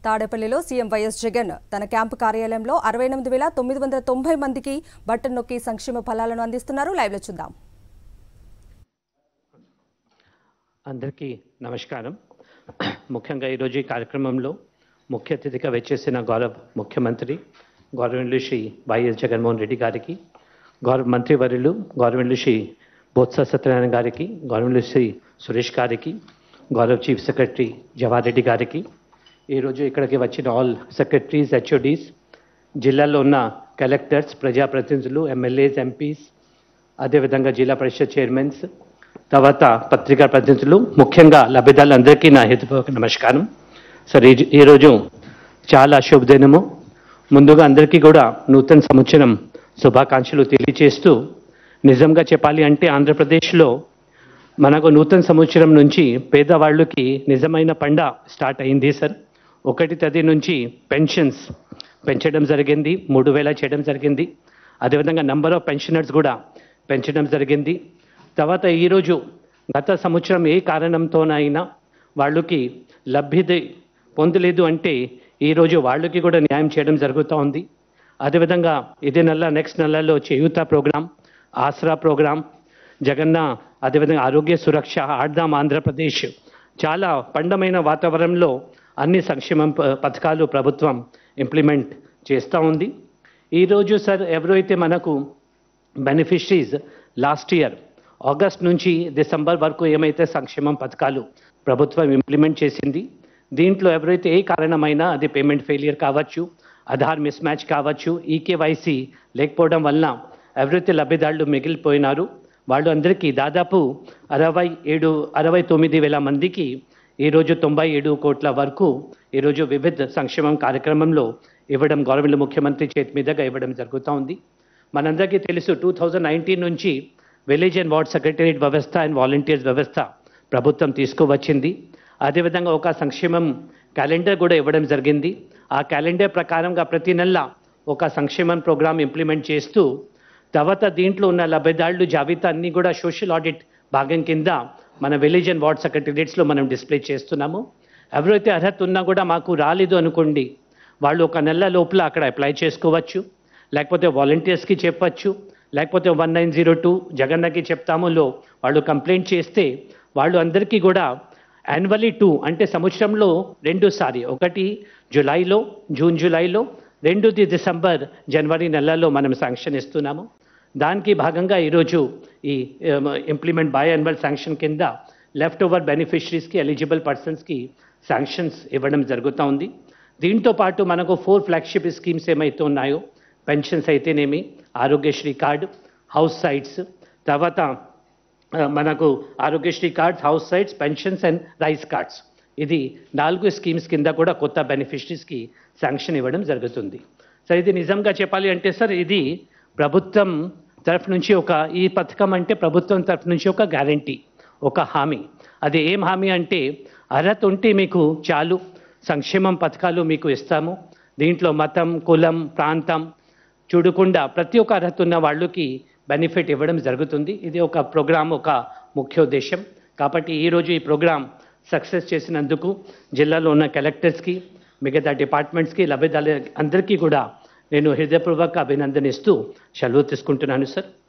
తాడేపల్లిలో CM YS Jagan తన camp కార్యాలయంలో 68,990 మందికి బటన్ నొక్కి సంక్షేమ ఫలాలను అందిస్తున్నారు. లైవ్ లో చూద్దాం. అందరికీ నమస్కారం. ముఖ్యంగా ఈ రోజు ఈ కార్యక్రమంలో ముఖ్య అతిథిగా వచ్చేసిన గౌరవ ముఖ్యమంత్రి గౌరవనీయులు శ్రీ వైఎస్ జగన్మోహన్ రెడ్డి గారికి, గౌరవ మంత్రివర్యులు గౌరవనీయులు శ్రీ బొత్స సత్యనారాయణ గారికి, గౌరవనీయులు శ్రీ సురేష్ గారికి, గౌరవ చీఫ్ సెక్రటరీ జవహర్ రెడ్డి గారికి, ఈరోజు ఇక్కడికి వచ్చిన ఆల్ సెక్రటరీస్, హెచ్ఓడీస్, జిల్లాలో ఉన్న కలెక్టర్స్, ప్రజాప్రతినిధులు, ఎమ్మెల్యేస్, ఎంపీస్, అదేవిధంగా జిల్లా పరిషత్ చైర్మన్స్, తర్వాత పత్రికా ప్రతినిధులు, ముఖ్యంగా లబ్ధిదారులందరికీ నా హృదయపూర్వక నమస్కారం. సార్, ఈరోజు చాలా శుభదినము. ముందుగా అందరికీ కూడా నూతన సంవత్సరం శుభాకాంక్షలు తెలియజేస్తూ, నిజంగా చెప్పాలి అంటే ఆంధ్రప్రదేశ్లో మనకు నూతన సంవత్సరం నుంచి పేదవాళ్ళకి నిజమైన పండ స్టార్ట్ అయింది సార్. 1 తేదీ నుంచి పెన్షన్స్ పెంచడం జరిగింది, 3,000 చేయడం జరిగింది. అదేవిధంగా నంబర్ ఆఫ్ పెన్షనర్స్ కూడా పెంచడం జరిగింది. తర్వాత ఈరోజు గత సంవత్సరం ఏ కారణంతోనైనా వాళ్ళకి లబ్ధి పొందలేదు అంటే ఈరోజు వాళ్ళకి కూడా న్యాయం చేయడం జరుగుతూ ఉంది. అదేవిధంగా ఇదే నెక్స్ట్ నెలలో చేయూత ప్రోగ్రాం, ఆసరా ప్రోగ్రాం, జగన్న, అదేవిధంగా ఆరోగ్య సురక్ష, ఆడదాం ఆంధ్రప్రదేశ్, చాలా పండమైన వాతావరణంలో అన్ని సంక్షేమ పథకాలు ప్రభుత్వం ఇంప్లిమెంట్ చేస్తూ ఉంది. ఈరోజు సార్ ఎవరైతే మనకు బెనిఫిషరీస్ లాస్ట్ ఇయర్ ఆగస్ట్ నుంచి డిసెంబర్ వరకు ఏమైతే సంక్షేమ పథకాలు ప్రభుత్వం ఇంప్లిమెంట్ చేసింది, దీంట్లో ఎవరైతే ఏ కారణమైనా అది పేమెంట్ ఫెయిలియర్ కావచ్చు, ఆధార్ మిస్ మ్యాచ్ కావచ్చు, ఈకేవైసీ లేకపోవడం వలన ఎవరైతే లబ్ధిదారులు మిగిలిపోయినారు వాళ్ళు అందరికీ దాదాపు 69,000 మందికి ఈరోజు 97 కోట్ల వరకు ఈరోజు వివిధ సంక్షేమం కార్యక్రమంలో ఇవ్వడం గవర్నమెంట్ ముఖ్యమంత్రి చేతి మీదుగా ఇవ్వడం జరుగుతూ ఉంది. మనందరికీ తెలుసు 2019 నుంచి విలేజ్ అండ్ వార్డ్ సెక్రటరియట్ వ్యవస్థ అండ్ వాలంటీర్స్ వ్యవస్థ ప్రభుత్వం తీసుకువచ్చింది. అదేవిధంగా ఒక సంక్షేమం క్యాలెండర్ కూడా ఇవ్వడం జరిగింది. ఆ క్యాలెండర్ ప్రకారంగా ప్రతి నెల ఒక సంక్షేమం ప్రోగ్రాం ఇంప్లిమెంట్ చేస్తూ, తర్వాత దీంట్లో ఉన్న లబ్ధిదారులు జాబితా అన్ని కూడా సోషల్ ఆడిట్ భాగం కింద మన విలేజ్ అండ్ వార్డ్ సెక్రటరియట్స్లో మనం డిస్ప్లే చేస్తున్నాము. ఎవరైతే అర్హత ఉన్నా కూడా మాకు రాలేదు అనుకోండి, వాళ్ళు ఒక నెల లోపల అక్కడ అప్లై చేసుకోవచ్చు, లేకపోతే వాలంటీర్స్కి చెప్పచ్చు, లేకపోతే 1902 జగన్నకి చెప్తాములో వాళ్ళు కంప్లైంట్ చేస్తే వాళ్ళు అందరికీ కూడా యాన్యువల్లీ 2 అంటే సంవత్సరంలో 2 సారి, ఒకటి జూలైలో, జూలైలో, 2 డిసెంబర్, జనవరి నెలల్లో మనం శాంక్షన్ ఇస్తున్నాము. దానికి భాగంగా ఈరోజు ఈ ఇంప్లిమెంట్ బై యాన్యువల్ శాంక్షన్ కింద లెఫ్ట్ ఓవర్ బెనిఫిషరీస్కి, ఎలిజిబుల్ పర్సన్స్కి శాంక్షన్స్ ఇవ్వడం జరుగుతూ ఉంది. దీంతో పాటు మనకు 4 ఫ్లాగ్షిప్ స్కీమ్స్ ఏమైతే ఉన్నాయో, పెన్షన్స్ అయితేనేమి, ఆరోగ్యశ్రీ కార్డు, హౌస్ సైట్స్, తర్వాత మనకు Aarogyasri cards, house sites, pensions and rice cards, ఇది 4 స్కీమ్స్ కింద కూడా కొత్త బెనిఫిషరీస్కి శాంక్షన్ ఇవ్వడం జరుగుతుంది. సార్, ఇది నిజంగా చెప్పాలి అంటే సార్, ఇది ప్రభుత్వం తరఫు నుంచి ఈ పథకం అంటే ప్రభుత్వం తరఫు నుంచి ఒక గ్యారంటీ, ఒక హామీ. అది ఏం హామీ అంటే, అర్హత ఉంటే మీకు చాలు సంక్షేమం పథకాలు మీకు ఇస్తాము. దీంట్లో మతం, కులం, ప్రాంతం చూడకుండా ప్రతి ఒక్క అర్హత ఉన్న వాళ్ళకి బెనిఫిట్ ఇవ్వడం జరుగుతుంది. ఇది ఒక ప్రోగ్రాం, ఒక ముఖ్య ఉద్దేశం. కాబట్టి ఈరోజు ఈ ప్రోగ్రాం సక్సెస్ చేసినందుకు జిల్లాలో ఉన్న కలెక్టర్స్కి, మిగతా డిపార్ట్మెంట్స్కి, లబ్ధిదారుల అందరికీ కూడా నేను హృదయపూర్వక అభినందనిస్తూ సెలవు తీసుకుంటున్నాను సార్.